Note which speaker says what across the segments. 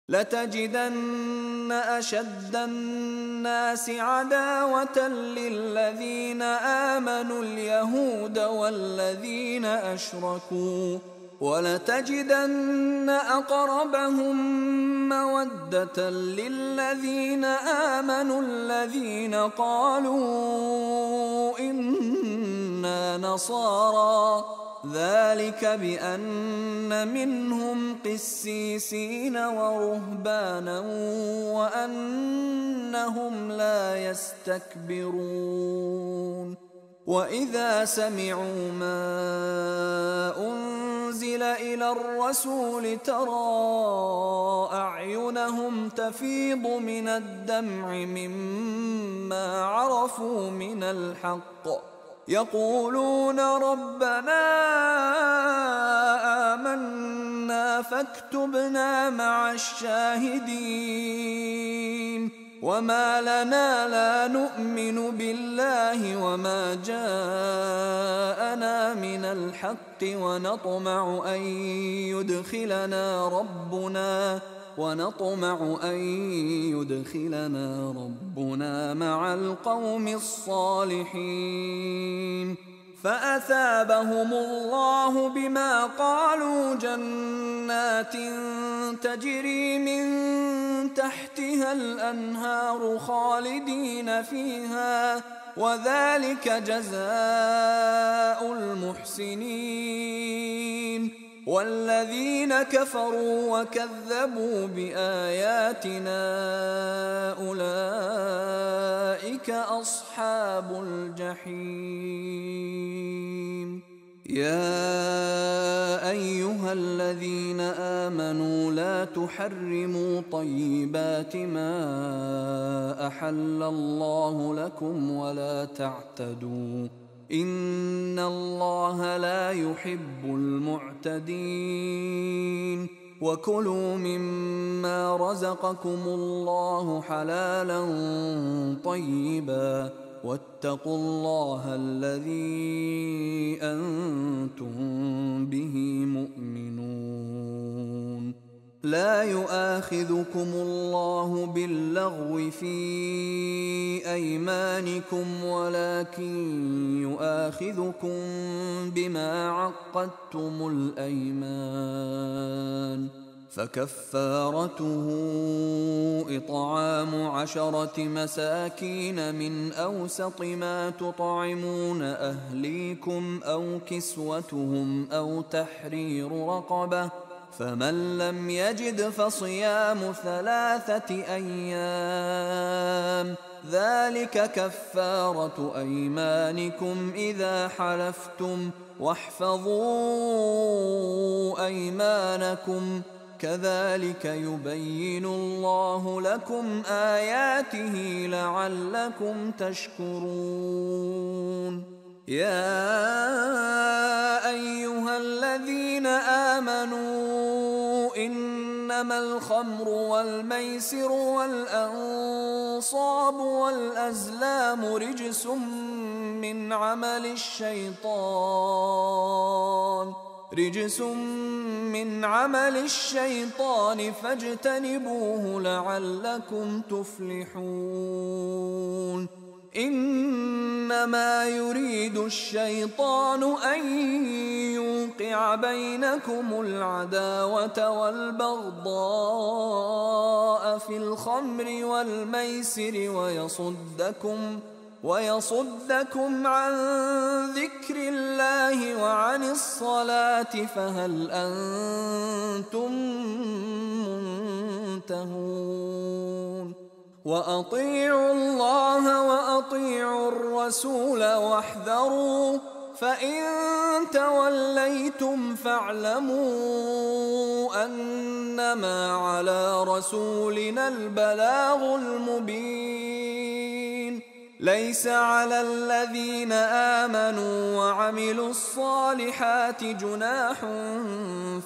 Speaker 1: لتجدن أشد الناس عداوة للذين آمنوا اليهود والذين أشركوا، ولتجدن أقربهم مودة للذين آمنوا الذين قالوا إنا نصارى، ذلك بأن منهم قسيسين ورهبانا وأنهم لا يستكبرون. وإذا سمعوا ما أنزل إلى الرسول ترى أعينهم تفيض من الدمع مما عرفوا من الحق، يقولون ربنا آمنا فاكتبنا مع الشاهدين. وما لنا لا نؤمن بالله وما جاءنا من الحق ونطمع أن يدخلنا ربنا مع القوم الصالحين. فأثابهم الله بما قالوا جنات تجري من تحتها الأنهار خالدين فيها، وذلك جزاء المحسنين. والذين كفروا وكذبوا بآياتنا أولئك أصحاب الجحيم. يا أيها الذين آمنوا لا تحرموا طيبات ما أحل الله لكم ولا تعتدوا، إن الله لا يحب المعتدين. وكلوا مما رزقكم الله حلالا طيبا، واتقوا الله الذي أنتم به مؤمنون. لا يؤاخذكم الله باللغو في أيمانكم ولكن يؤاخذكم بما عقدتم الأيمان، فكفارته إطعام 10 مساكين من أوسط ما تطعمون أهليكم أو كسوتهم أو تحرير رقبة، فمن لم يجد فصيام 3 أيام، ذلك كفارة أيمانكم إذا حلفتم، واحفظوا أيمانكم، كذلك يبين الله لكم آياته لعلكم تشكرون. يا أيها الذين آمنوا إنما الخمر والميسر والأنصاب والأزلام رجس من عمل الشيطان فاجتنبوه لعلكم تفلحون. إنما يريد الشيطان أن يوقع بينكم العداوة والبغضاء في الخمر والميسر ويصدكم عن ذكر الله وعن الصلاة، فهل أنتم منتهون؟ وأطيعوا الله وأطيعوا الرسول واحذروا، فإن توليتم فاعلموا أنما على رسولنا البلاغ المبين. ليس على الذين آمنوا وعملوا الصالحات جناح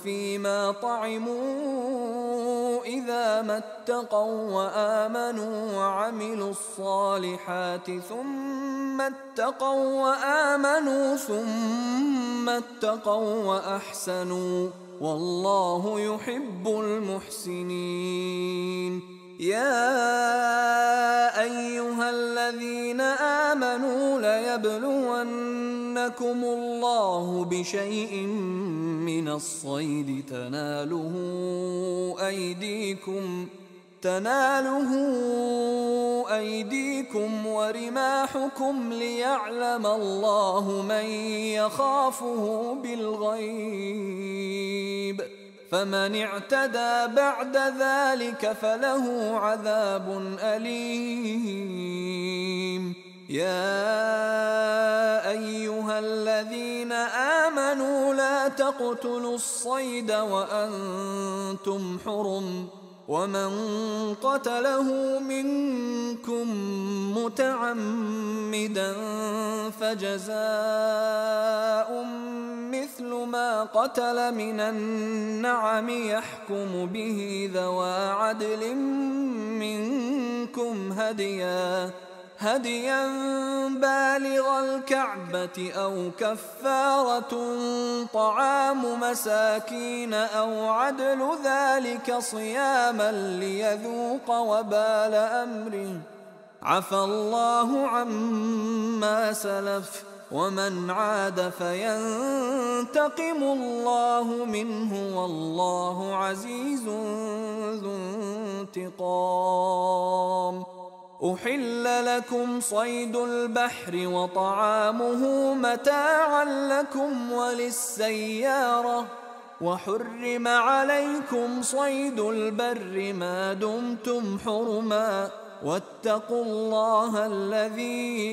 Speaker 1: فيما طعموا إذا ما اتقوا وآمنوا وعملوا الصالحات ثم اتقوا وآمنوا ثم اتقوا وأحسنوا والله يحب المحسنين. يا أيها الذين آمنوا ليبلونكم الله بشيء من الصيد تناله أيديكم ورماحكم ليعلم الله من يخافه بالغيب، فمن اعتدى بعد ذلك فله عذاب أليم. يا أيها الذين آمنوا لا تقتلوا الصيد وأنتم حرم، ومن قتله منكم متعمدا فجزاء مثل ما قتل من النعم يحكم به ذوى عدل منكم هديا بالغ الكعبة أو كفارة طعام مساكين أو عدل ذلك صياما ليذوق وبال أمره، عفى الله عما سلف، ومن عاد فينتقم الله منه والله عزيز ذو انتقام. أحل لكم صيد البحر وطعامه متاعا لكم وللسيارة، وحرم عليكم صيد البر ما دمتم حرما، واتقوا الله الذي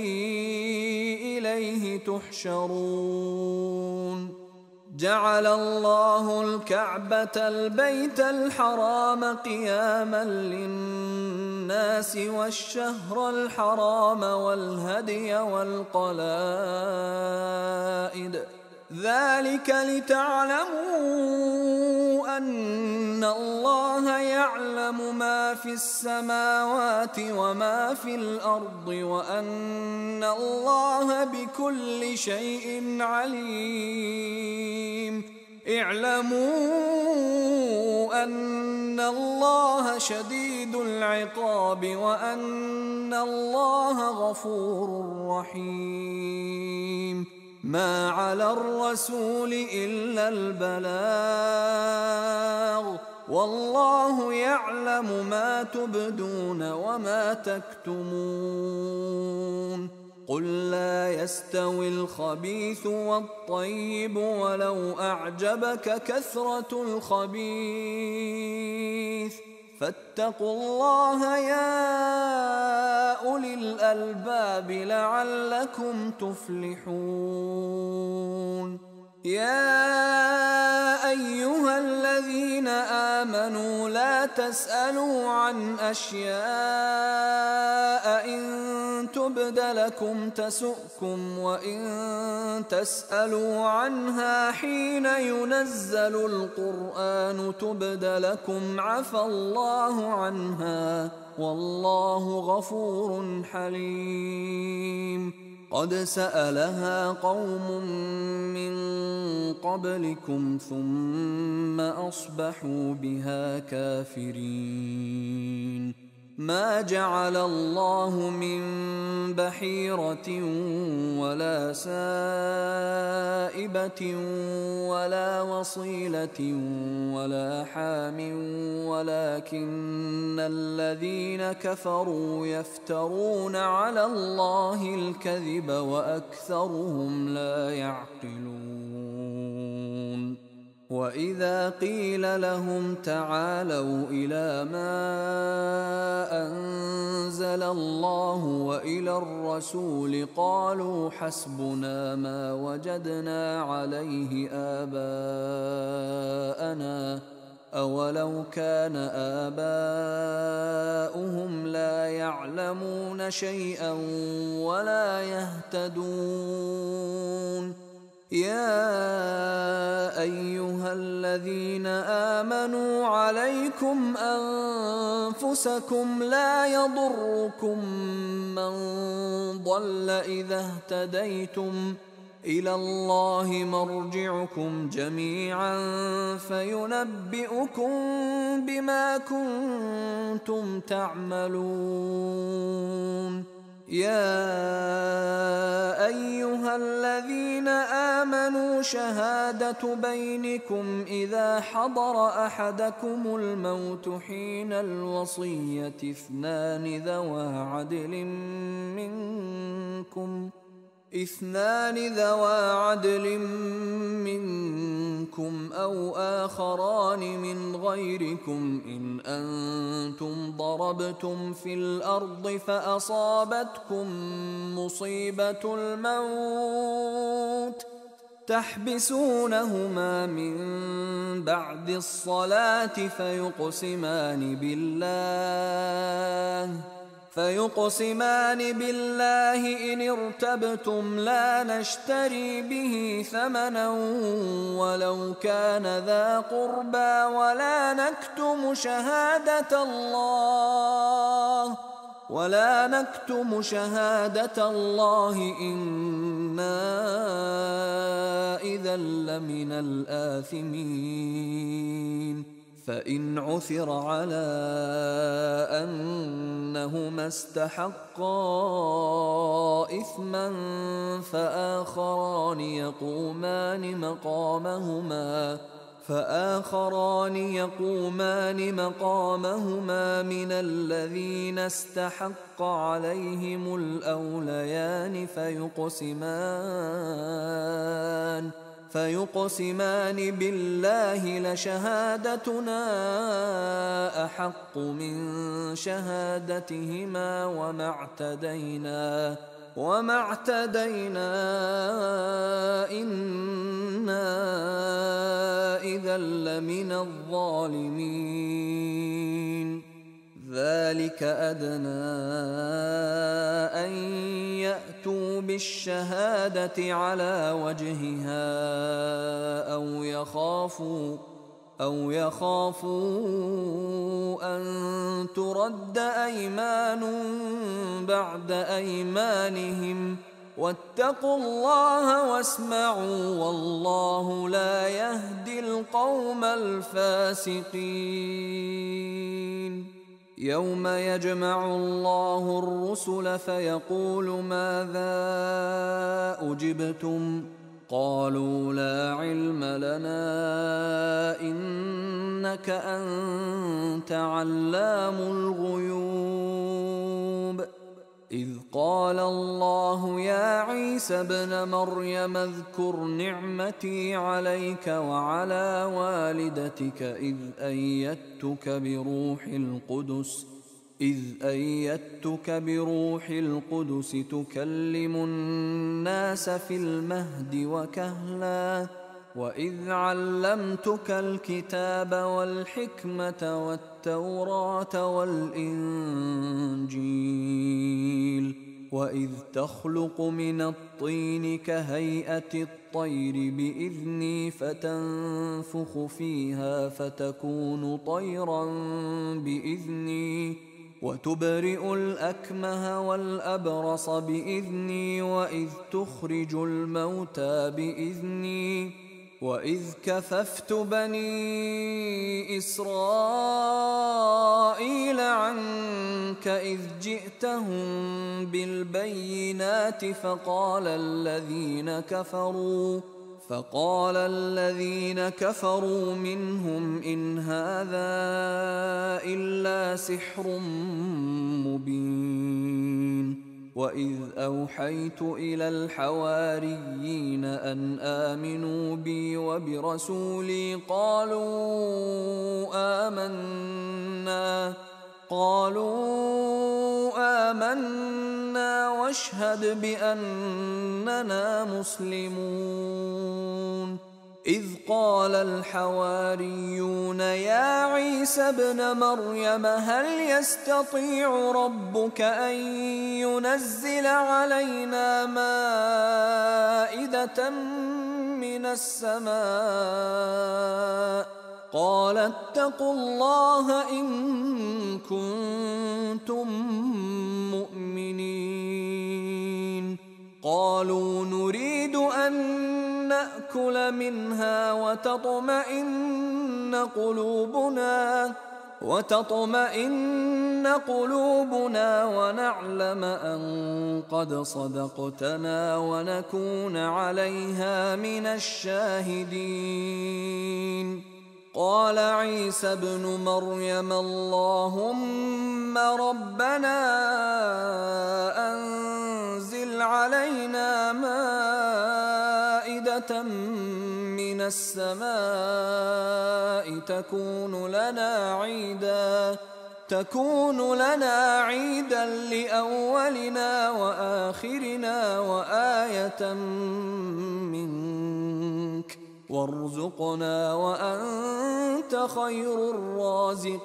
Speaker 1: إليه تحشرون. جعل الله الكعبة البيت الحرام قياما للناس والشهر الحرام والهدي والقلائد، ذلك لتعلموا أن الله يعلم ما في السماوات وما في الأرض، وأن الله بكل شيء عليم. اعلموا أن الله شديد العقاب وأن الله غفور رحيم. ما على الرسول إلا البلاغ، والله يعلم ما تبدون وما تكتمون. قل لا يستوي الخبيث والطيب ولو أعجبك كثرة الخبيث، فاتقوا الله يا أولي الألباب لعلكم تفلحون. يا أيها الذين آمنوا لا تسألوا عن أشياء إن تبد لكم تسؤكم، وإن تسألوا عنها حين ينزل القرآن تبد لكم عفى الله عنها، والله غفور حليم. قد سألها قوم من قبلكم ثم أصبحوا بها كافرين. ما جعل الله من بحيرة ولا سائبة ولا وصيلة ولا حام، ولكن الذين كفروا يفترون على الله الكذب وأكثرهم لا يعقلون. وإذا قيل لهم تعالوا إلى ما أنزل الله وإلى الرسول قالوا حسبنا ما وجدنا عليه آباءنا، أولو كان آباؤهم لا يعلمون شيئا ولا يهتدون. يا أيها الذين آمنوا عليكم أنفسكم لا يضركم من ضل إذا اهتديتم إلى الله مرجعكم جميعا فينبئكم بما كنتم تعملون. يا أيها الذين آمنوا شهادة بينكم إذا حضر أحدكم الموت حين الوصية اثنان ذوى عدل منكم أو آخران من غيركم إن أنتم ضربتم في الأرض فأصابتكم مصيبة الموت تحبسونهما من بعد الصلاة فيقسمان بالله إن ارتبتم لا نشتري به ثمنا ولو كان ذا قربى ولا نكتم شهادة الله إنا إذا لمن الآثمين. فإن عثر على أنهما استحقا إثما فآخران يقومان مقامهما من الذين استحق عليهم الأوليان فيقسمان بالله لشهادتنا أحق من شهادتهما وما اعتدينا إنا إذا لمن الظالمين. ذلك أدنى أن يأتوا بالشهادة على وجهها أو يخافوا أن ترد أيمان بعد أيمانهم واتقوا الله واسمعوا والله لا يهدي القوم الفاسقين. يوم يجمع الله الرسل فيقول ماذا أجبتم قالوا لا علم لنا إنك أنت علام الغيوب. إذ قال الله يا عيسى ابن مريم اذكر نعمتي عليك وعلى والدتك إذ أيدتك بروح القدس تكلم الناس في المهد وكهلا وإذ علمتك الكتاب والحكمة والتوراة والإنجيل وإذ تخلق من الطين كهيئة الطير بإذني فتنفخ فيها فتكون طيرا بإذني وتبرئ الأكمه والأبرص بإذني وإذ تخرج الموتى بإذني وإذ كففت بني إسرائيل عنك إذ جئتهم بالبينات فقال الذين كفروا منهم إن هذا إلا سحر مبين. وإذ أوحيت إلى الحواريين أن آمنوا بي وبرسولي قالوا آمنا واشهد بأننا مسلمون. إذ قال الحواريون يا عيسى ابن مريم هل يستطيع ربك أن ينزل علينا مائدة من السماء قال اتقوا الله إن كنتم مؤمنين. قالوا نريد أن نأكل منها وتطمئن قلوبنا ونعلم أن قد صدقتنا ونكون عليها من الشاهدين. قال عيسى ابن مريم اللهم ربنا أنزل علينا مائدة من السماء تكون لنا عيدا لأولنا وآخرنا وآية منك وارزقنا وأنت خير الرازقين.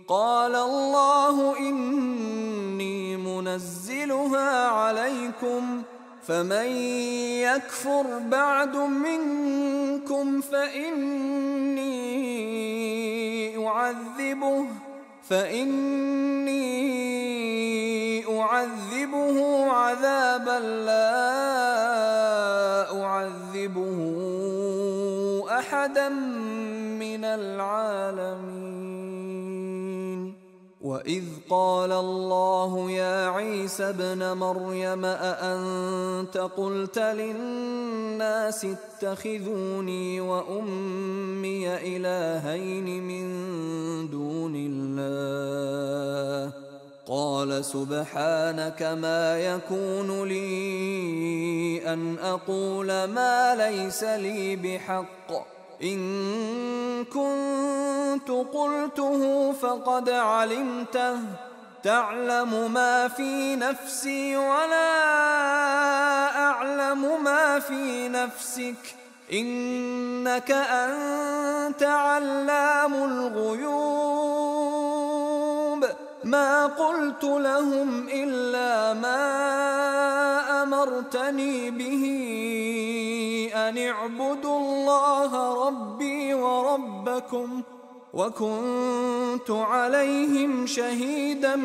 Speaker 1: قال الله إني منزلها عليكم فمن يكفر بعد منكم فإني أعذبه عذابا لا أعذبه أحدا من العالمين. وإذ قال الله يا عيسى ابن مريم أأنت قلت للناس اتخذوني وأمي إلهين من دون الله قال سبحانك ما يكون لي أن أقول ما ليس لي بحق إن كنت قلته فقد علمته تعلم ما في نفسي ولا أعلم ما في نفسك إنك أنت علام الغيوب. ما قلت لهم إلا ما أمرتني به أن اعبدوا الله ربي وربكم وكنت عليهم شهيدا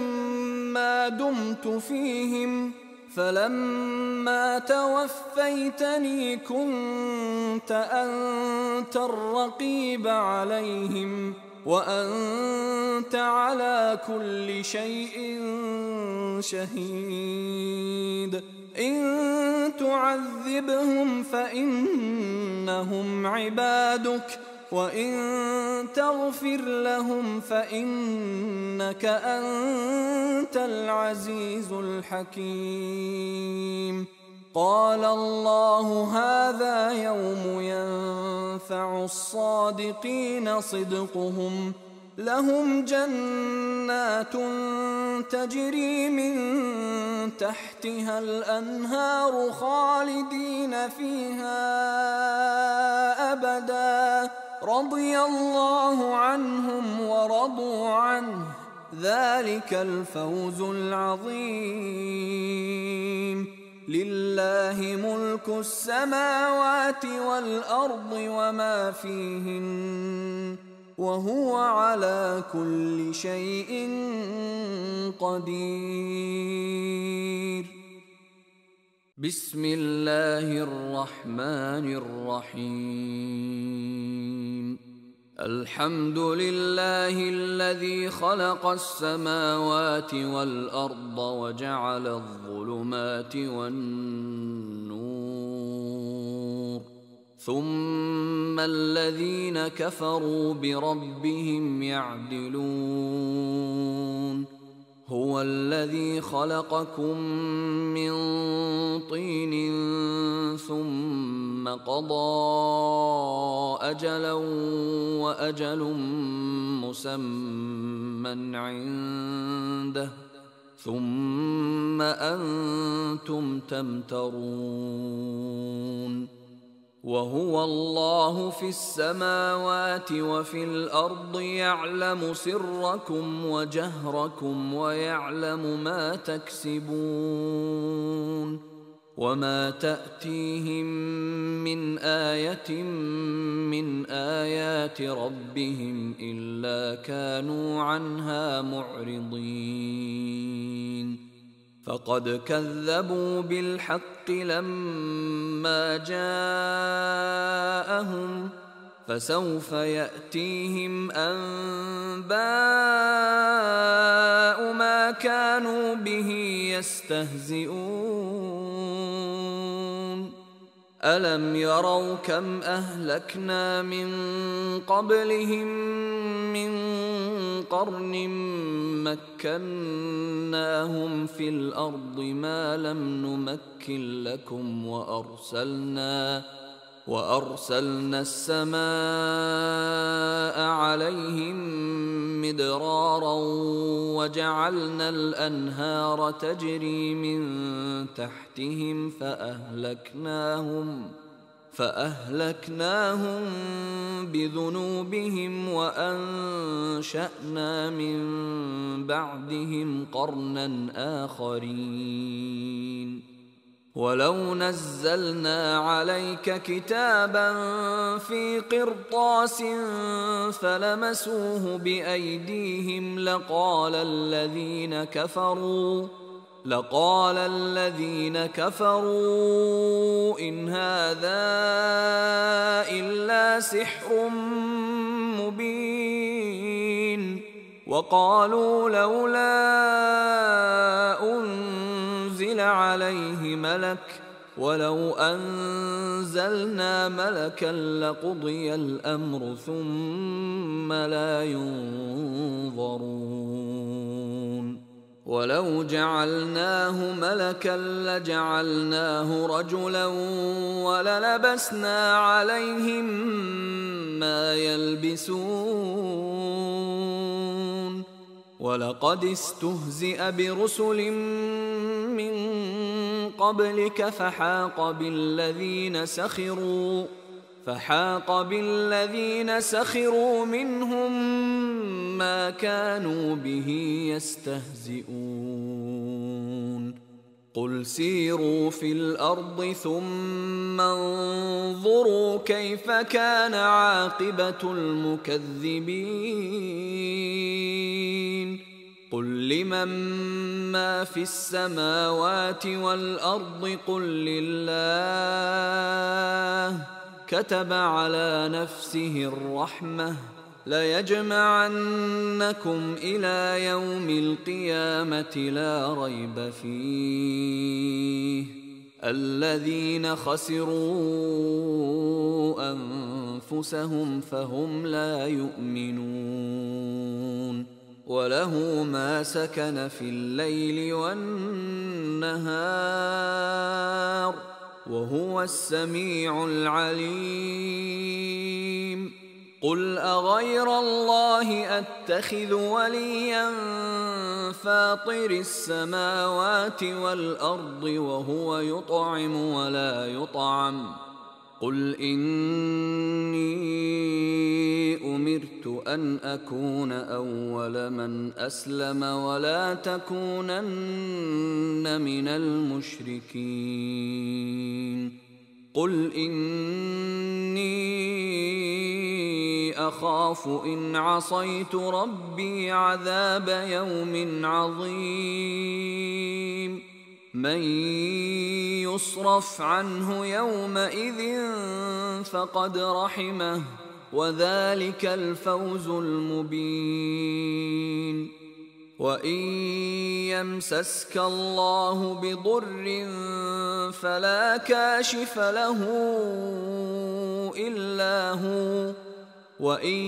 Speaker 1: ما دمت فيهم فلما توفيتني كنت أنت الرقيب عليهم وأنت على كل شيء شهيد. إن تعذبهم فإنهم عبادك وإن تغفر لهم فإنك أنت العزيز الحكيم. قال الله هذا يوم ينفع الصادقين صدقهم لهم جنات تجري من تحتها الأنهار خالدين فيها أبدا رضي الله عنهم ورضوا عنه ذلك الفوز العظيم. لله ملك السماوات والأرض وما فيهن وهو على كل شيء قدير. بسم الله الرحمن الرحيم. الحمد لله الذي خلق السماوات والأرض وجعل الظلمات والنور ثم الذين كفروا بربهم يعدلون. هو الذي خلقكم من طين ثم قضى أجلا وأجل مسمى عنده ثم أنتم تمترون. وهو الله في السماوات وفي الأرض يعلم سركم وجهركم ويعلم ما تكسبون. وما تأتيهم من آية من آيات ربهم إلا كانوا عنها معرضين. فقد كذبوا بالحق لما جاءهم فسوف يأتيهم أنباء ما كانوا به يستهزئون ألم يروا كم أهلكنا من قبلهم من قرن مكناهم في الأرض ما لم نمكن لكم وأرسلنا السماء عليهم مدرارا وجعلنا الأنهار تجري من تحتهم فأهلكناهم بذنوبهم وأنشأنا من بعدهم قرنا آخرين ولو نزلنا عليك كتابا في قرطاس فلمسوه بأيديهم لقال الذين كفروا إن هذا إلا سحر مبين وقالوا لولا أنزل عليه ملك ولو أنزلنا ملكا لقضي الأمر ثم لا ينظرون ولو جعلناه ملكا لجعلناه رجلا وللبسنا عليهم ما يلبسون ولقد استهزئ برسل من قبلك فحاق بالذين سخروا منهم ما كانوا به يستهزئون قل سيروا في الأرض ثم انظروا كيف كان عاقبة المكذبين قل لمن ما في السماوات والأرض قل لله كتب على نفسه الرحمة ليجمعنكم إلى يوم القيامة لا ريب فيه الذين خسروا أنفسهم فهم لا يؤمنون وله ما سكن في الليل والنهار وهو السميع العليم قل أغير الله أتخذ وليا فاطر السماوات والأرض وهو يطعم ولا يطعم قل إني أمرت أن أكون أول من أسلم ولا تكونن من المشركين قل إني أخاف إن عصيت ربي عذاب يوم عظيم من يصرف عنه يومئذ فقد رحمه وذلك الفوز المبين وإن يمسسك الله بضر فلا كاشف له إلا هو وإن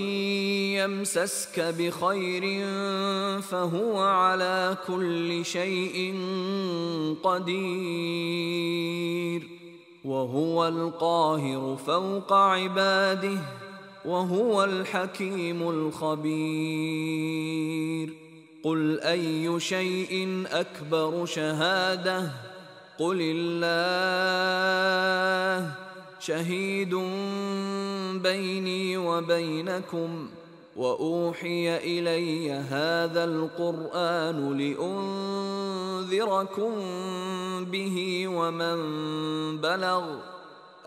Speaker 1: يمسسك بخير فهو على كل شيء قدير وهو القاهر فوق عباده وهو الحكيم الخبير قل أي شيء أكبر شهادة قل الله شهيد بيني وبينكم وأوحي إلي هذا القرآن لأنذركم به ومن بلغ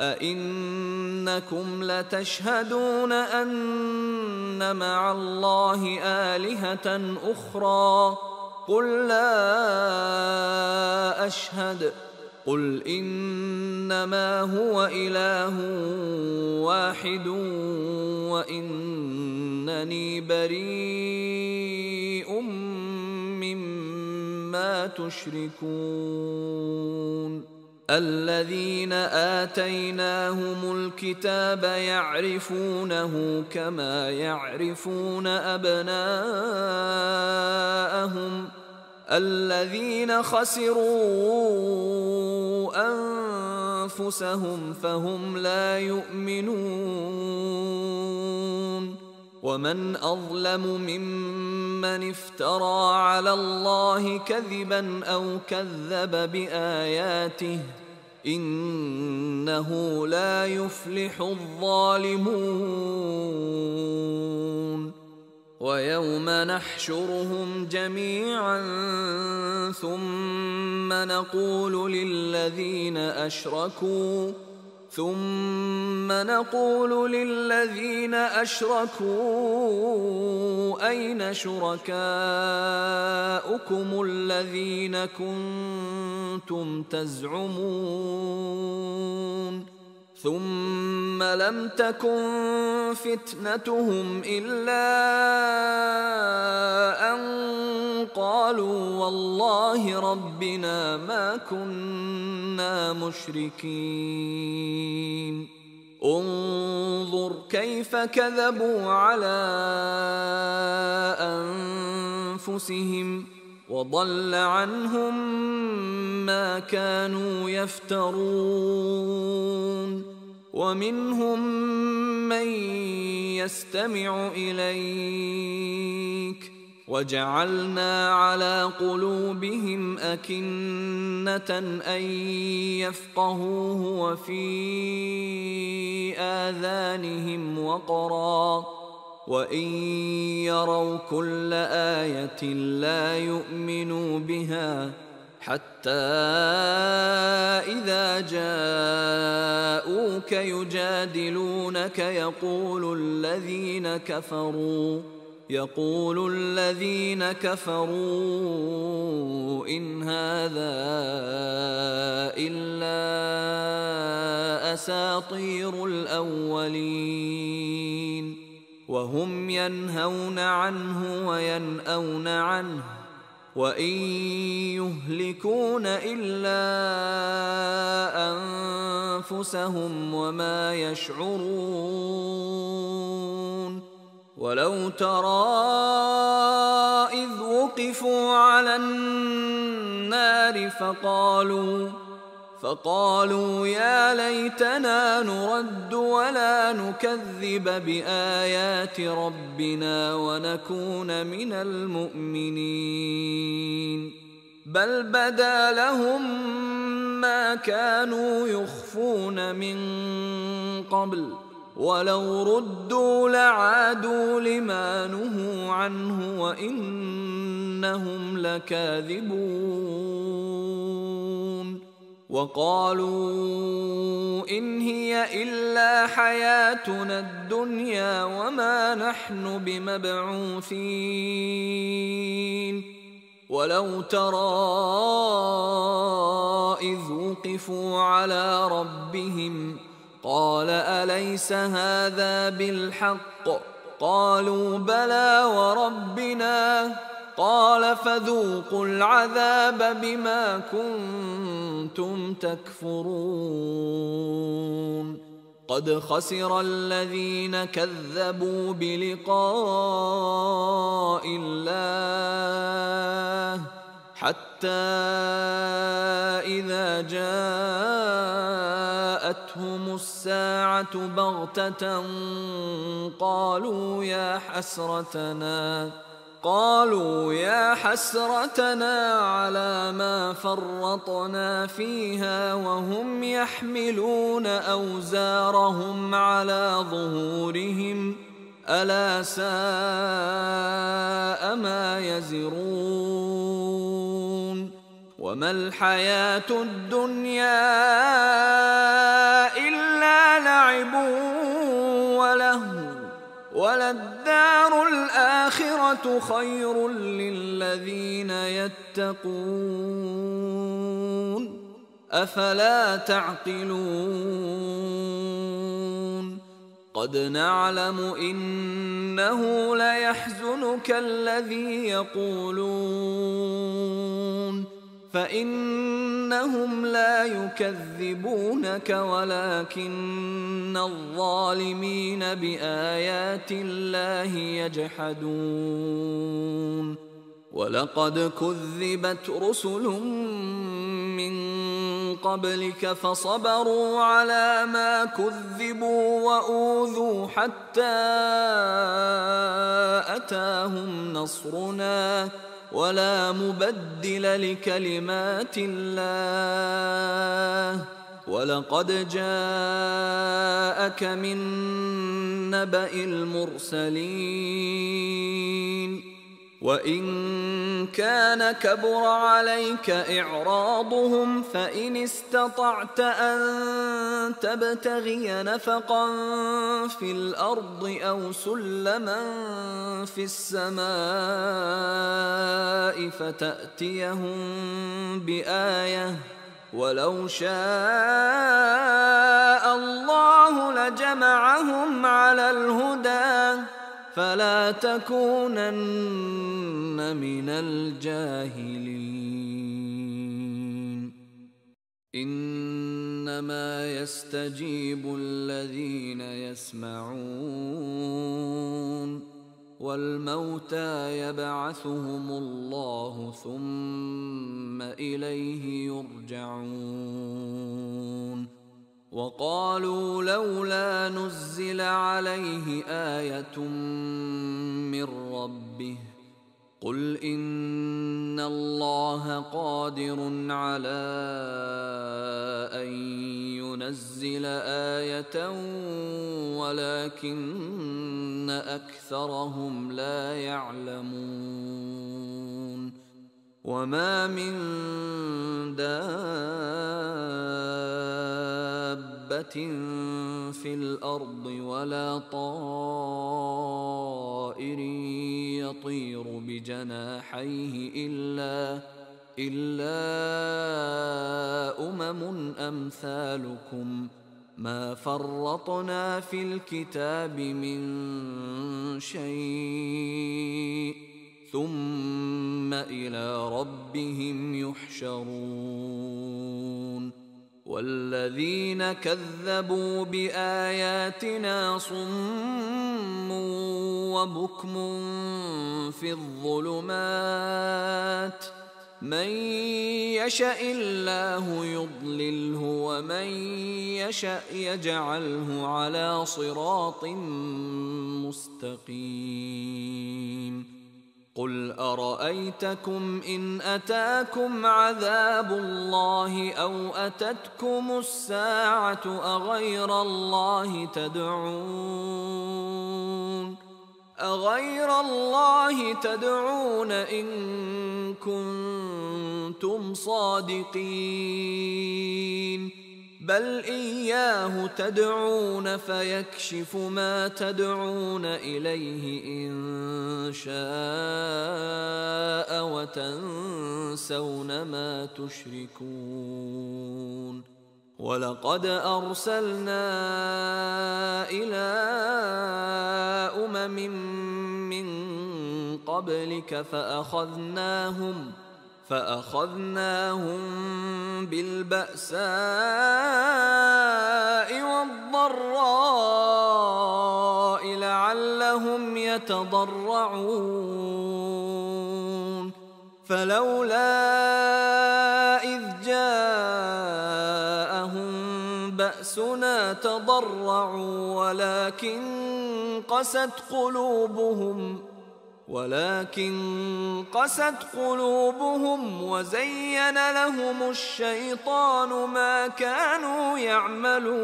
Speaker 1: أئنكم لتشهدون أن مع الله آلهة أخرى قل لا أشهد قل إنما هو إله واحد وإنني بريء مما تشركون الذين آتيناهم الكتاب يعرفونه كما يعرفون أبناءهم الذين خسروا أنفسهم فهم لا يؤمنون ومن أظلم ممن افترى على الله كذبا أو كذب بآياته إنه لا يفلح الظالمون ويوم نحشرهم جميعا ثم نقول للذين أشركوا أين شركاؤكم الذين كنتم تزعمون ثم لم تكن فتنتهم إلا أن قالوا والله ربنا ما كنا مشركين انظر كيف كذبوا على أنفسهم وضل عنهم ما كانوا يفترون ومنهم من يستمع إليك وجعلنا على قلوبهم أكنة أن يفقهوه وفي آذانهم وقرا وإن يروا كل آية لا يؤمنوا بها حتى إذا جاءوك يجادلونك يقول الذين كفروا إن هذا إلا أساطير الأولين وهم ينهون عنه وينأون عنه وإن يهلكون إلا أنفسهم وما يشعرون ولو ترى إذ وقفوا على النار فقالوا يا ليتنا نرد ولا نكذب بآيات ربنا ونكون من المؤمنين بل بدا لهم ما كانوا يخفون من قبل ولو ردوا لعادوا لما نهوا عنه وإنهم لكاذبون وقالوا إن هي إلا حياتنا الدنيا وما نحن بمبعوثين ولو ترى إذ وقفوا على ربهم قال أليس هذا بالحق قالوا بلى وربنا قال فذوقوا العذاب بما كنتم تكفرون قد خسر الذين كذبوا بلقاء الله حتى إذا جاءتهم الساعة بغتة قالوا يا حسرتنا على ما فرطنا فيها وهم يحملون أوزارهم على ظهورهم ألا ساء ما يزرون وما الحياة الدنيا إلا لعب ولهو وَلَلدَّارُ الْآخِرَةُ خَيْرٌ لِّلَّذِينَ يَتَّقُونَ أَفَلَا تَعْقِلُونَ قَدْ نَعْلَمُ إِنَّهُ لَيَحْزُنُكَ الَّذِي يَقُولُونَ فَإِنَّهُمْ لَا يُكَذِّبُونَكَ وَلَكِنَّ الظَّالِمِينَ بِآيَاتِ اللَّهِ يَجْحَدُونَ وَلَقَدْ كُذِّبَتْ رُسُلٌ مِّن قَبْلِكَ فَصَبَرُوا عَلَىٰ مَا كُذِّبُوا وَأُوذُوا حَتَّىٰ أَتَاهُمْ نَصْرُنَا وَلَا مُبَدِّلَ لِكَلِمَاتِ اللَّهِ وَلَقَدْ جَاءَكَ مِن نَّبَإِ الْمُرْسَلِينَ وَإِن كَانَ كَبُرَ عَلَيْكَ إِعْرَاضُهُمْ فَإِنِ اسْتَطَعْتَ أَن تَبْتَغِيَ نَفَقًا فِي الْأَرْضِ أَوْ سُلَّمًا فِي السَّمَاءِ فَتَأْتِيَهُم بِآيَةٍ وَلَوْ شَاءَ اللَّهُ لَجَمَعَهُمْ عَلَى الْهُدَىٰ فَلَا تَكُونَنَّ مِنَ الْجَاهِلِينَ إِنَّمَا يَسْتَجِيبُ الَّذِينَ يَسْمَعُونَ وَالْمَوْتَىٰ يَبْعَثُهُمُ اللَّهُ ثُمَّ إِلَيْهِ يُرْجَعُونَ وَقَالُوا لَوْلَا نُزِّلَ عَلَيْهِ آيَةٌ مِّن رَّبِّهِ قُلْ إِنَّ اللَّهَ قَادِرٌ عَلَىٰ أَن يُنَزِّلَ آيَةً وَلَكِنَّ أَكْثَرَهُمْ لَا يَعْلَمُونَ وَمَا مِن دَابَّةٍ فِي الْأَرْضِ وَلَا طَائِرٍ يَطِيرُ بِجَنَاحَيْهِ إِلَّا أُمَمٌ أَمْثَالُكُم مَّا فَرَّطْنَا فِي الْكِتَابِ مِن شَيْءٍ ثُمَّ إِلَىٰ رَبِّهِمْ يُحْشَرُونَ وَالَّذِينَ كَذَّبُوا بِآيَاتِنَا صُمٌّ وَبُكْمٌ فِي الظُّلُمَاتِ مَن يَشَإِ اللَّهُ يُضْلِلْهُ وَمَن يَشَأْ يَجْعَلْهُ عَلَىٰ صِرَاطٍ مُّسْتَقِيمٍ قُلْ أَرَأَيْتَكُمْ إِنْ أَتَاكُمْ عَذَابُ اللَّهِ أَوْ أَتَتْكُمُ السَّاعَةُ أَغَيْرَ اللَّهِ تَدْعُونَ إِن كُنتُمْ صَادِقِينَ بَلْ إِيَّاهُ تَدْعُونَ فَيَكْشِفُ مَا تَدْعُونَ إِلَيْهِ إِن شَاءَ وَتَنسَوْنَ مَا تُشْرِكُونَ وَلَقَدْ أَرْسَلْنَا إِلَىٰ أُمَمٍ مِّن قَبْلِكَ فَأَخَذْنَاهُم بِالْبَأْسَاءِ وَالضَّرَّاءِ لَعَلَّهُمْ يَتَضَرَّعُونَ فَلَوْلَا إِذْ جَاءَهُم بَأْسُنَا تَضَرَّعُوا ولكن قست قلوبهم وزين لهم الشيطان ما كانوا يعملون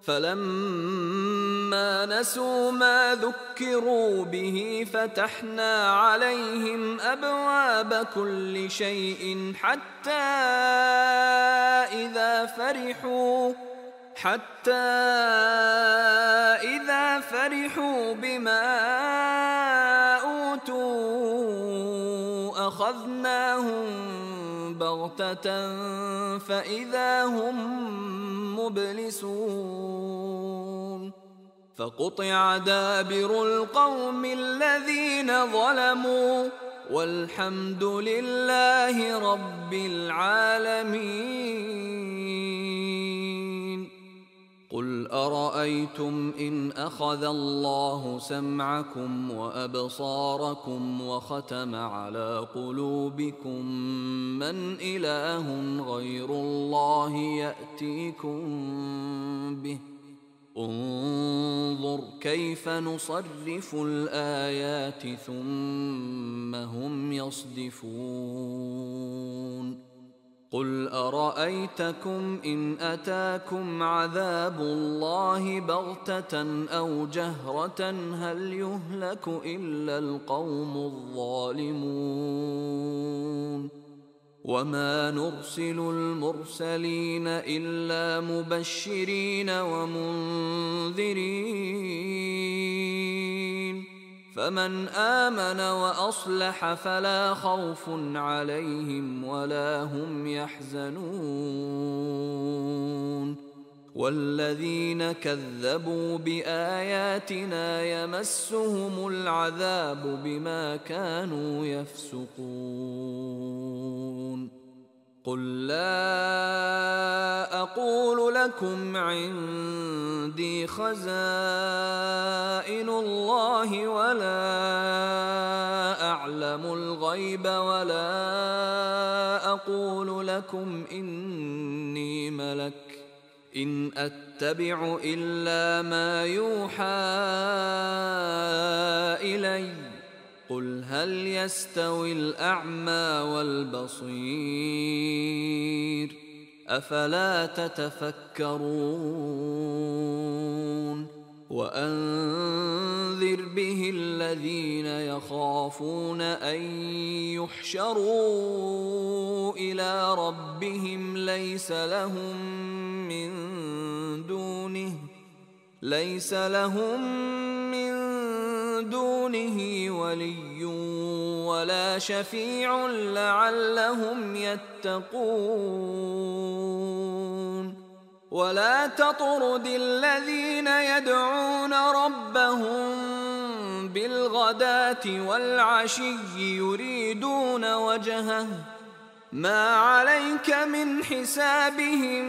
Speaker 1: فلما نسوا ما ذكروا به فتحنا عليهم أبواب كل شيء حتى حتى إذا فرحوا بما أوتوا أخذناهم بغتة فإذا هم مبلسون فقطع دابر القوم الذين ظلموا والحمد لله رب العالمين. قل أرأيتم إن أخذ الله سمعكم وأبصاركم وختم على قلوبكم من إله غير الله يأتيكم به انظر كيف نصرف الآيات ثم هم يصدفون. قل أرأيتكم إن أتاكم عذاب الله بغتة أو جهرة هل يهلك إلا القوم الظالمون وما نرسل المرسلين إلا مبشرين ومنذرين فمن آمن وأصلح فلا خوف عليهم ولا هم يحزنون والذين كذبوا بآياتنا يمسهم العذاب بما كانوا يفسقون. قل لا أقول لكم عندي خزائن الله ولا أعلم الغيب ولا أقول لكم إني ملك إن أتبع إلا ما يوحى إلي قل هل يستوي الأعمى والبصير أفلا تتفكرون. وأنذر به الذين يخافون أن يحشروا إلى ربهم ليس لهم من دونه ولي ولا شفيع لعلهم يتقون. ولا تطرد الذين يدعون ربهم بالغداة والعشي يريدون وجهه ما عليك من حسابهم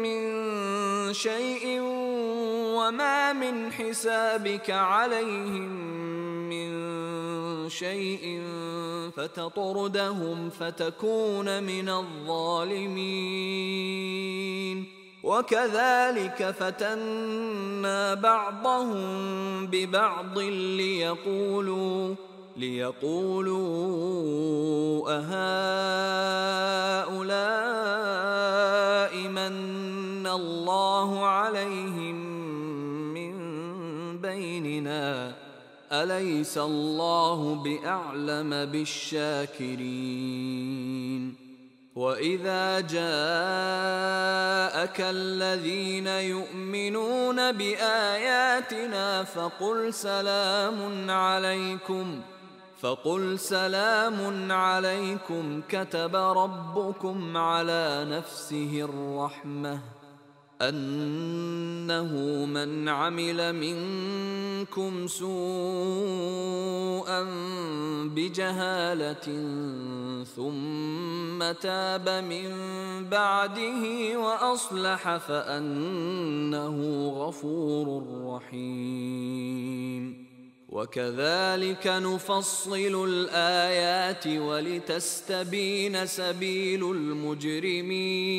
Speaker 1: من شيء وما من حسابك عليهم من شيء فتطردهم فتكون من الظالمين. وكذلك فتنا بعضهم ببعض ليقولوا أهؤلاء من الله عليهم من بيننا أليس الله بأعلم بالشاكرين. وإذا جاءك الذين يؤمنون بآياتنا فقل سلام عليكم كتب ربكم على نفسه الرحمة أنه من عمل منكم سوءا بجهالة ثم تاب من بعده وأصلح فأنه غفور رحيم. وكذلك نفصل الآيات ولتستبين سبيل المجرمين.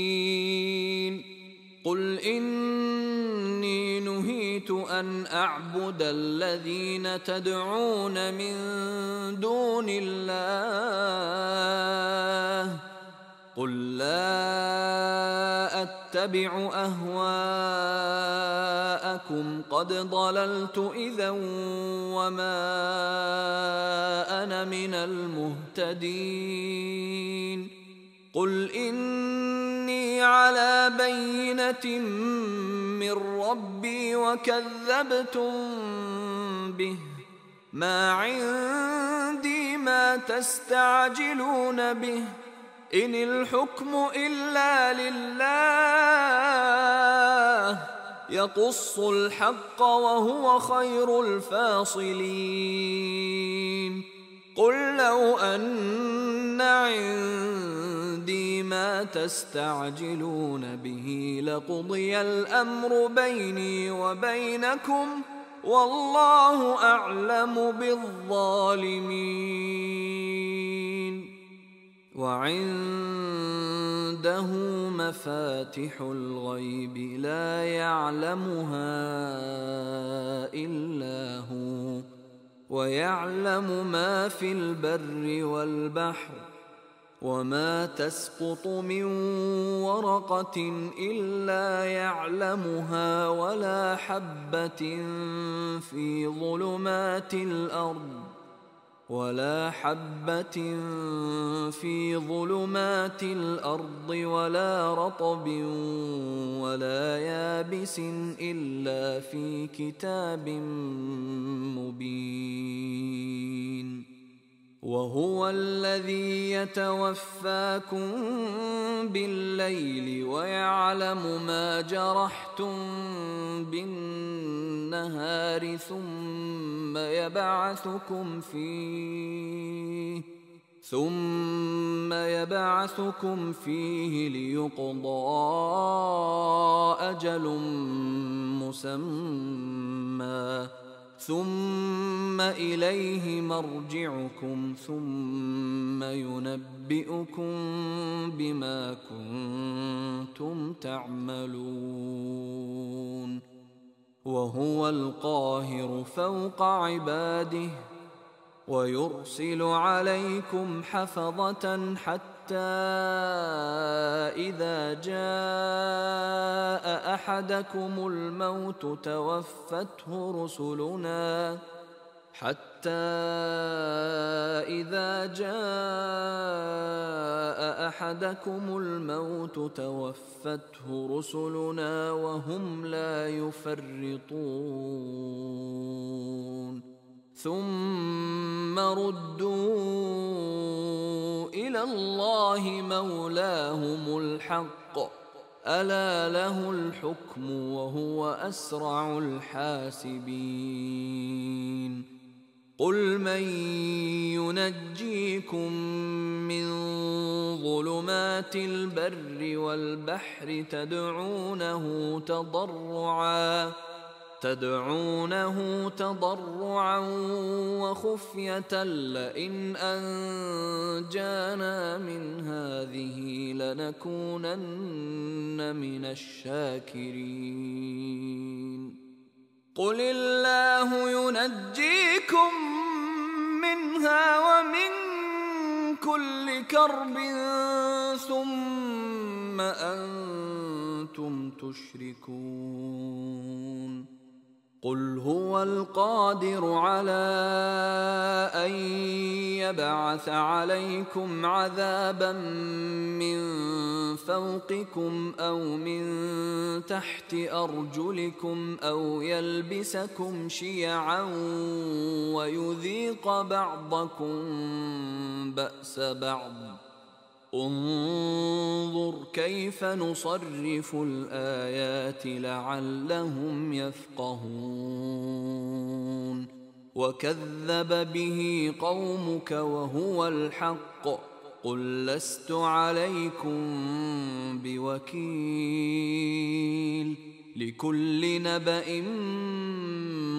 Speaker 1: قل إني نهيت أن أعبد الذين تدعون من دون الله قل لا أتبع أهواءكم قد ضللت إذا وما أنا من المهتدين. قل إني على بينة من ربي وكذبتم به، ما عندي ما تستعجلون به، إن الحكم إلا لله يقص الحق وهو خير الفاصلين. قل لو أن عندي ما تستعجلون به لقضي الأمر بيني وبينكم والله أعلم بالظالمين. وعنده مفاتح الغيب لا يعلمها إلا هو، ويعلم ما في البر والبحر، وما تسقط من ورقة إلا يعلمها، ولا حبة في ظلمات الأرض ولا رطب ولا يابس إلا في كتاب مبين. وهو الذي يتوفاكم بالليل ويعلم ما جرحتم بالنهار ثم يبعثكم فيه ليقضى أجل مسمى، ثم إليه مرجعكم ثم ينبئكم بما كنتم تعملون. وهو القاهر فوق عباده ويرسل عليكم حفظة حتى إذا جاء أحدكم الموت توفته رسلنا وهم لا يفرطون، ثم ردوا إلى الله مولاهم الحق، ألا له الحكم وهو أسرع الحاسبين. قل من ينجيكم من ظلمات البر والبحر تدعونه تضرعا وخفية لئن أنجانا من هذه لنكونن من الشاكرين. قل الله ينجيكم منها ومن كل كرب ثم أنتم تشركون. قل هو القادر على أن يبعث عليكم عذابا من فوقكم أو من تحت أرجلكم أو يلبسكم شيعا ويذيق بعضكم بأس بعض. انظر كيف نصرف الآيات لعلهم يفقهون. وكذب به قومك وهو الحق، قل لست عليكم بوكيل، لكل نبأ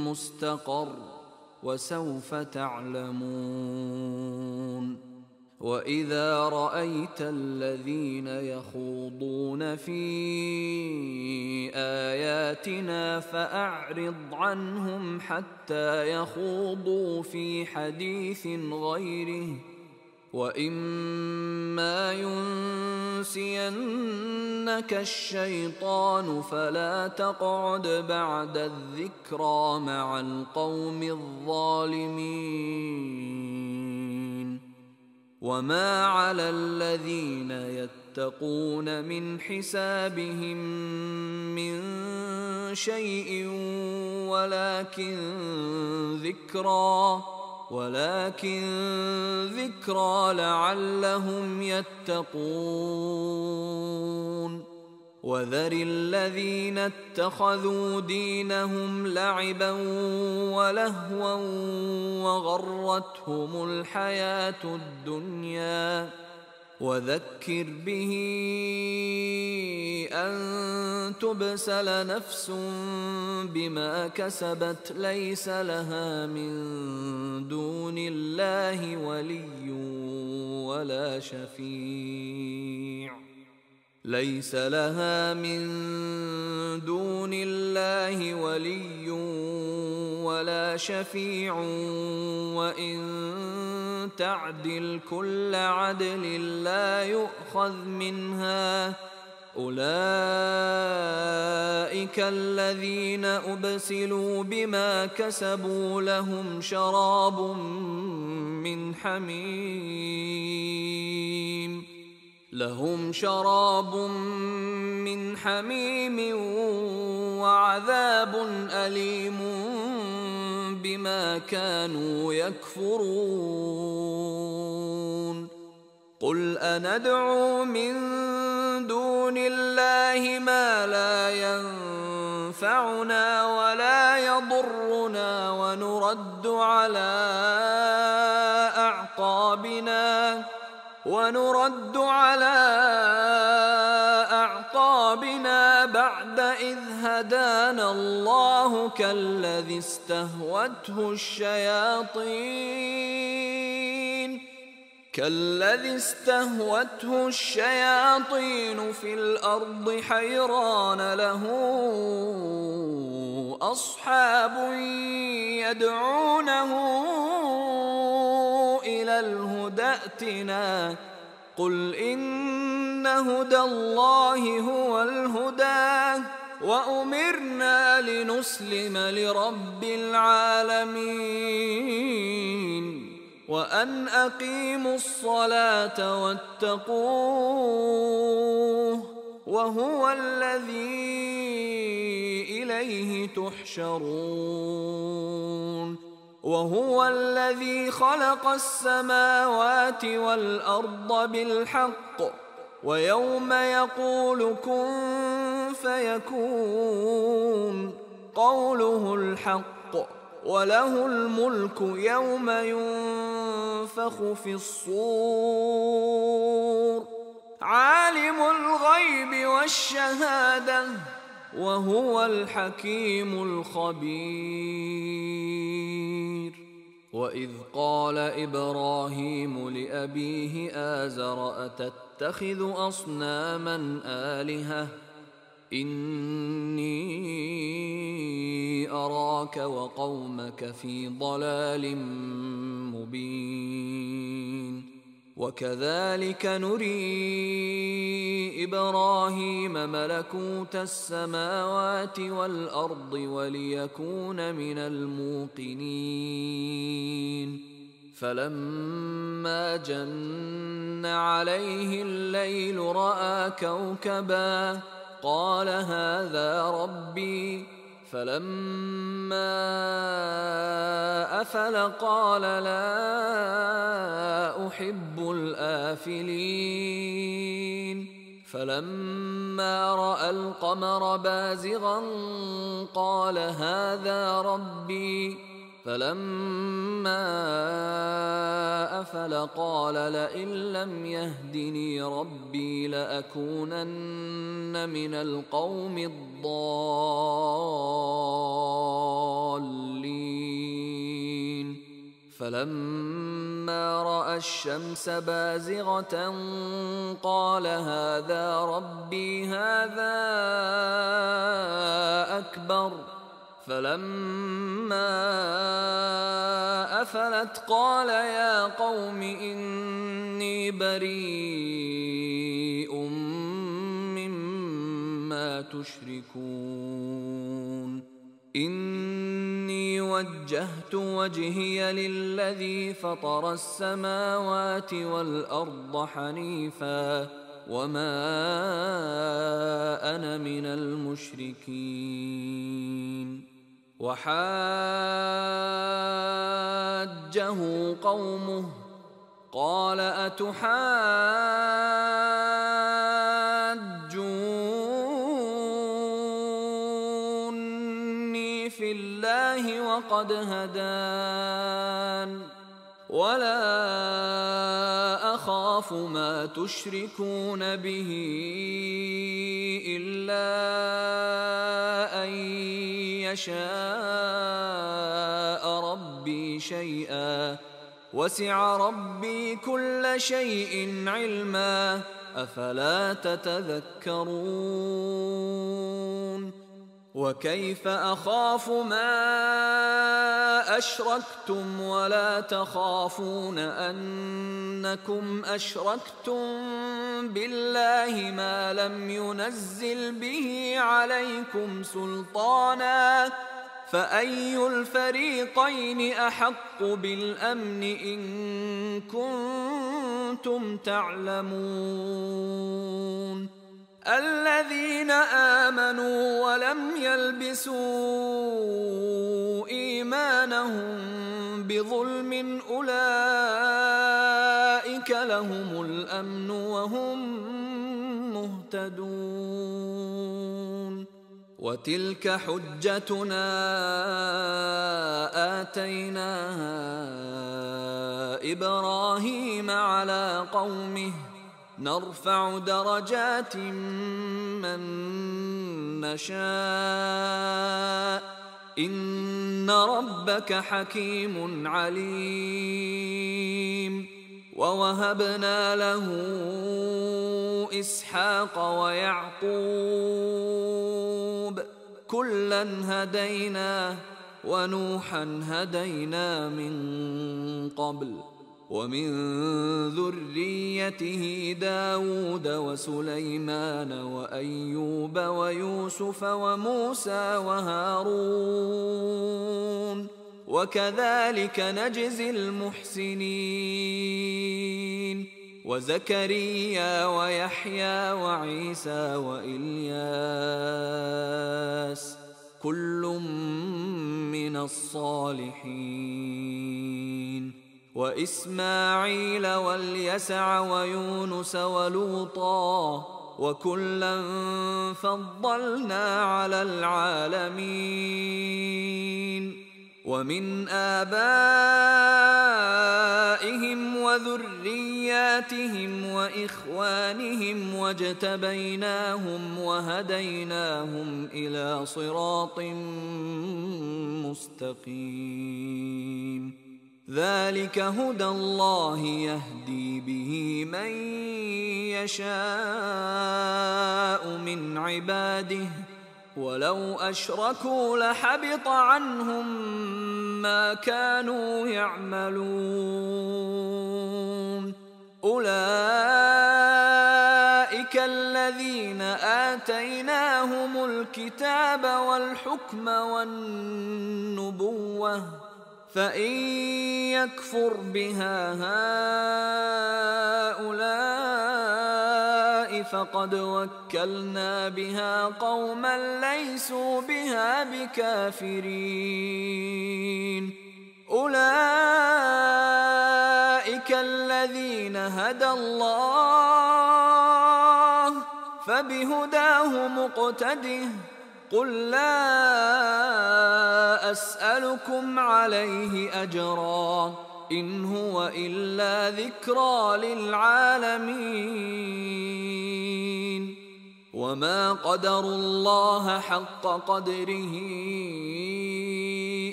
Speaker 1: مستقر وسوف تعلمون. وإذا رأيت الذين يخوضون في آياتنا فأعرض عنهم حتى يخوضوا في حديث غيره، وإما ينسينك الشيطان فلا تقعد بعد الذكرى مع القوم الظالمين. وما على الذين يتقون من حسابهم من شيء ولكن ذكرى لعلهم يتقون. وذر الذين اتخذوا دينهم لعبا ولهوا وغرتهم الحياة الدنيا، وذكر به أن تبسل نفس بما كسبت ليس لها من دون الله ولي ولا شفيع وإن تعدل كل عدل لا يؤخذ منها. أولئك الذين أبسلوا بما كسبوا لهم شراب من حميم وعذاب أليم بما كانوا يكفرون. قل أندعو من دون الله ما لا ينفعنا ولا يضرنا ونرد على أعقابنا بعد إذ هدانا الله كالذي استهوته الشياطين في الأرض حيران له أصحاب يدعونه إلى الهدى ائتنا. قل إن هدى الله هو الهدى وأمرنا لنسلم لرب العالمين وأن أقيموا الصلاة واتقوه وهو الذي إليه تحشرون. وهو الذي خلق السماوات والأرض بالحق ويوم يقول كن فيكون قوله الحق وله الملك يوم ينفخ في الصور عالم الغيب والشهادة وهو الحكيم الخبير. وإذ قال إبراهيم لأبيه آزر أتتخذ أصناما آلهة إني أراك وقومك في ضلال مبين. وكذلك نري إبراهيم ملكوت السماوات والأرض وليكون من الموقنين. فلما جن عليه الليل رأى كوكبا قال هذا ربي فلما أفل قال لا أحب الآفلين. فلما رأى القمر بازغا قال هذا ربي فلما أفل قال لئن لم يهدني ربي لأكونن من القوم الضالين. فلما رأى الشمس بازغة قال هذا ربي هذا أكبر. فلما أفلت قال يا قوم إني بريء مما تشركون إني وجهت وجهي للذي فطر السماوات والأرض حنيفا وما أنا من المشركين. وحاجه قومه قال أتحاجوني في الله وقد هدان ولا أخاف ما تشركون به إلا أن يشاء ربي شيئا وسع ربي كل شيء علما أفلا تتذكرون. وكيف أخاف ما أشركتم ولا تخافون أنكم أشركتم بالله ما لم ينزل به عليكم سلطانا فأي الفريقين أحق بالأمن إن كنتم تعلمون. الذين آمنوا ولم يلبسوا إيمانهم بظلم أولئك لهم الأمن وهم مهتدون. وتلك حجتنا آتيناها إبراهيم على قومه نرفع درجات من نشاء إن ربك حكيم عليم. ووهبنا له إسحاق ويعقوب كلا هدينا ونوحا هدينا من قبل ومن ذريته داود وسليمان وأيوب ويوسف وموسى وهارون وكذلك نجزي المحسنين. وزكريا ويحيى وعيسى وإلياس كل من الصالحين. وإسماعيل واليسع ويونس ولوطا وكلا فضلنا على العالمين. ومن آبائهم وذرياتهم وإخوانهم واجتبيناهم وهديناهم إلى صراط مستقيم. ذلك هدى الله يهدي به من يشاء من عباده ولو أشركوا لحبط عنهم ما كانوا يعملون. أولئك الذين آتيناهم الكتاب والحكم والنبوة فإن يكفر بها هؤلاء فقد وكلنا بها قوما ليسوا بها بكافرين. أولئك الذين هدى الله فبهداه مقتده قل لا أسألكم عليه أجرا إن هو إلا ذكرى للعالمين. وما قدروا الله حق قدره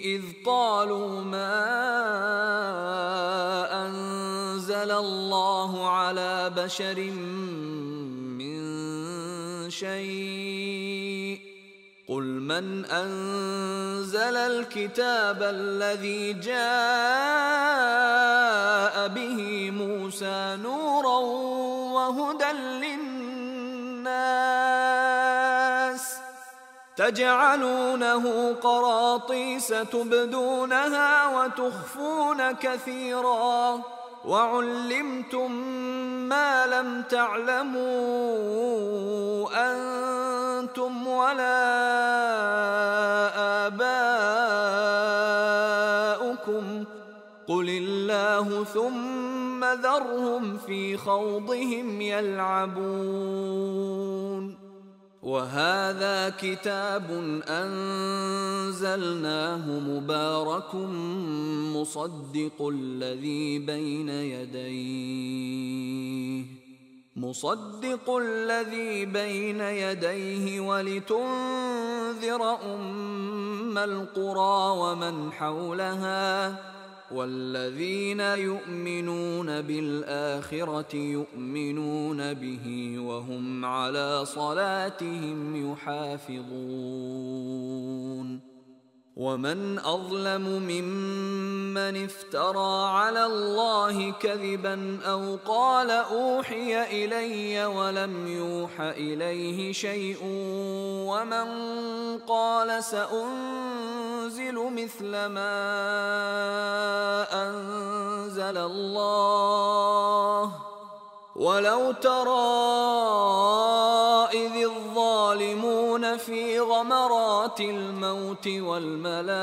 Speaker 1: إذ قالوا ما أنزل الله على بشر من شيء قل من أنزل الكتاب الذي جاء به موسى نورا وهدى للناس تجعلونه قراطيس تبدونها وتخفون كثيرا وعلمتم ما لم تعلموا أنتم ولا آباؤكم قل الله ثم ذرهم في خوضهم يلعبون. وهذا كتاب أنزلناه مبارك مصدق الذي بين يديه ولتنذر أم القرى ومن حولها والذين يؤمنون بالآخرة يؤمنون به وهم على صلاتهم يحافظون. ومن أظلم ممن افترى على الله كذبا أو قال أوحي إلي ولم يوح إليه شيء ومن قال سأنزل مثل ما أنزل الله ولو ترى إذ الظالمون في غمرات الموت والملائكة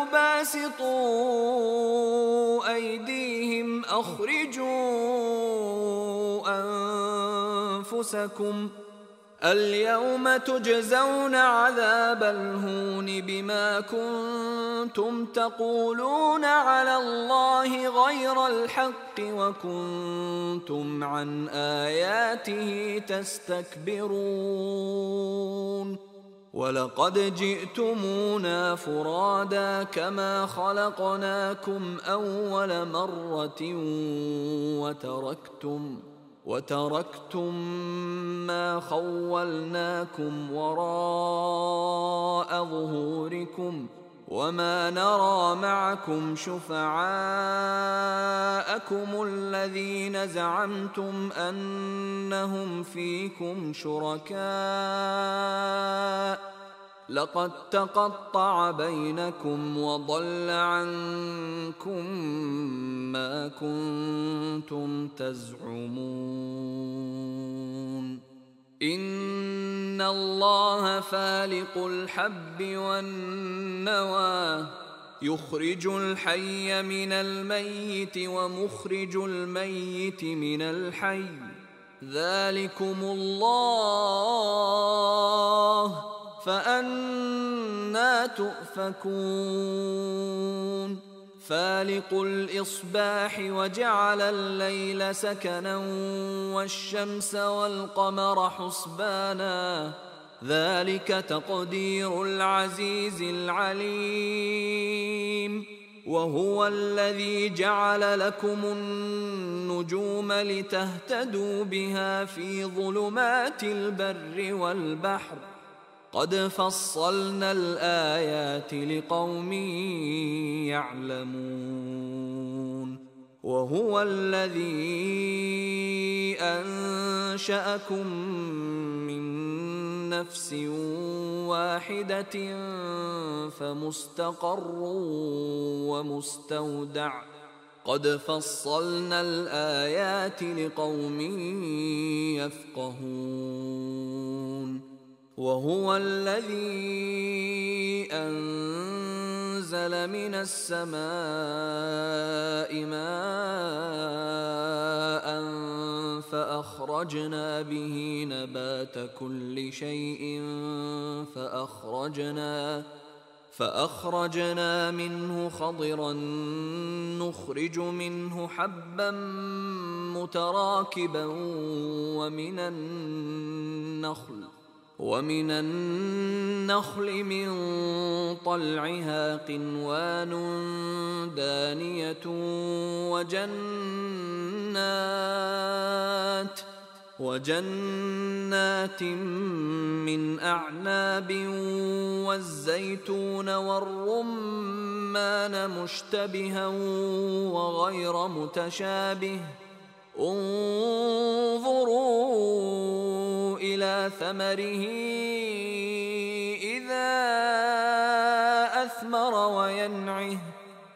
Speaker 1: باسطوا أيديهم أخرجوا أنفسكم اليوم تجزون عذاب الهون بما كنتم تقولون على الله غير الحق وكنتم عن آياته تستكبرون. ولقد جئتمونا فرادا كما خلقناكم أول مرة وتركتم ما خولناكم وراء ظهوركم وما نرى معكم شفعاءكم الذين زعمتم أنهم فيكم شركاء لقد تقطع بينكم وضل عنكم ما كنتم تزعمون. إن الله فالق الحب والنوى يخرج الحي من الميت ومخرج الميت من الحي ذلكم الله فأنى تؤفكون. فالق الإصباح وجعل الليل سكنا والشمس والقمر حسبانا ذلك تقدير العزيز العليم. وهو الذي جعل لكم النجوم لتهتدوا بها في ظلمات البر والبحر قد فصلنا الآيات لقوم يعلمون. وهو الذي أنشأكم من نفس واحدة فمستقر ومستودع قد فصلنا الآيات لقوم يفقهون. وهو الذي أنزل من السماء ماء فأخرجنا به نبات كل شيء فأخرجنا منه خضرا نخرج منه حبا متراكبا ومن النخل من طلعها قنوان دانية وجنات من أعناب والزيتون والرمان مشتبها وغير متشابه انظروا إلى ثمره إذا أثمر وينعه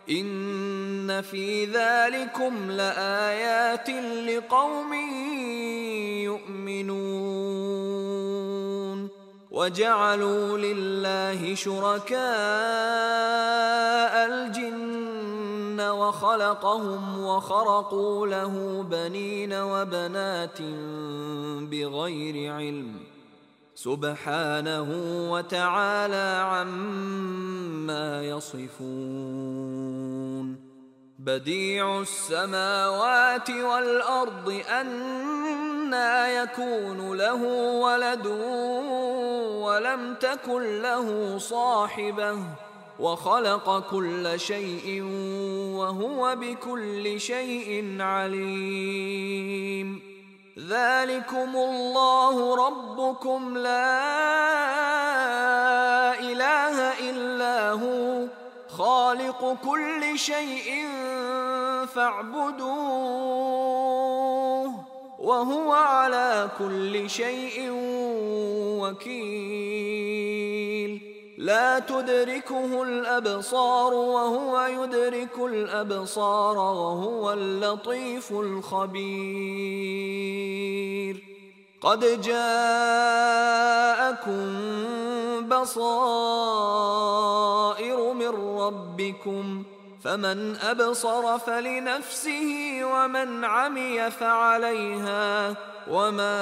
Speaker 1: إن في ذلكم لآيات لقوم يؤمنون وجعلوا لله شركاء الجن وخلقهم وخرقوا له بنين وبنات بغير علم سبحانه وتعالى عما يصفون بديع السماوات والأرض أنى يكون له ولد ولم تكن له صاحبة وخلق كل شيء وهو بكل شيء عليم ذلكم الله ربكم لا إله إلا هو خالق كل شيء فاعبدوه وهو على كل شيء وكيل لا تدركه الأبصار وهو يدرك الأبصار وهو اللطيف الخبير قد جاءكم بصائر من ربكم فمن أبصر فلنفسه ومن عمي فعليها وما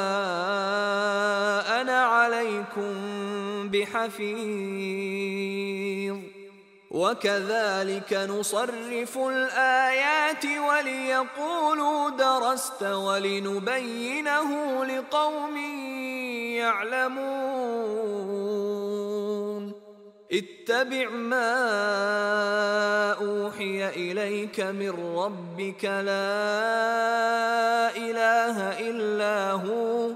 Speaker 1: أنا عليكم بحفيظ وكذلك نصرف الآيات وليقولوا درست ولنبينه لقوم يعلمون اتبع ما أوحي إليك من ربك لا إله إلا هو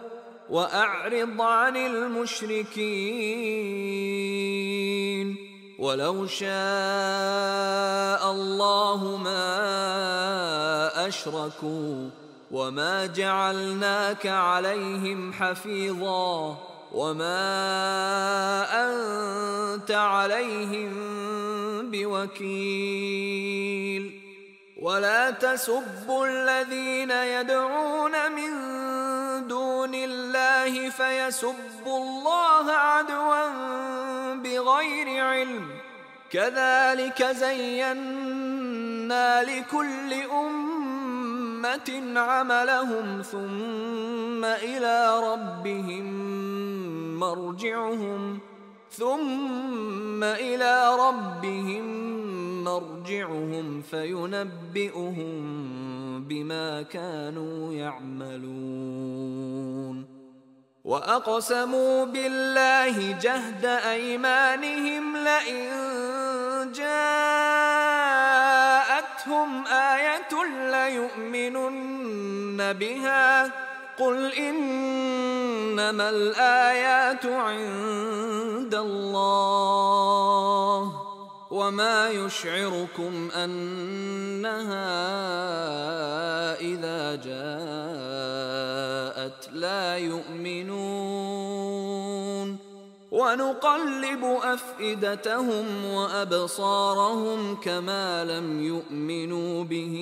Speaker 1: وأعرض عن المشركين ولو شاء الله ما أشركوا وما جعلناك عليهم حفيظا وما أنت عليهم بوكيل ولا تسبوا الذين يدعون من دون الله فيسبوا الله عدوا بغير علم كذلك زينا لكل أمة عملهم ثم إلى ربهم مرجعهم فينبئهم بما كانوا يعملون وأقسموا بالله جهد أيمانهم لئن جاءتهم آية ليؤمنن بها قل إنما الآيات عند الله وما يشعركم أنها إذا جاءت لا يؤمنون ونقلب أفئدتهم وأبصارهم كما لم يؤمنوا به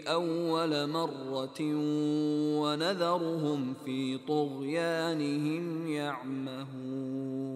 Speaker 1: أول مرة ونذرهم في طغيانهم يعمهون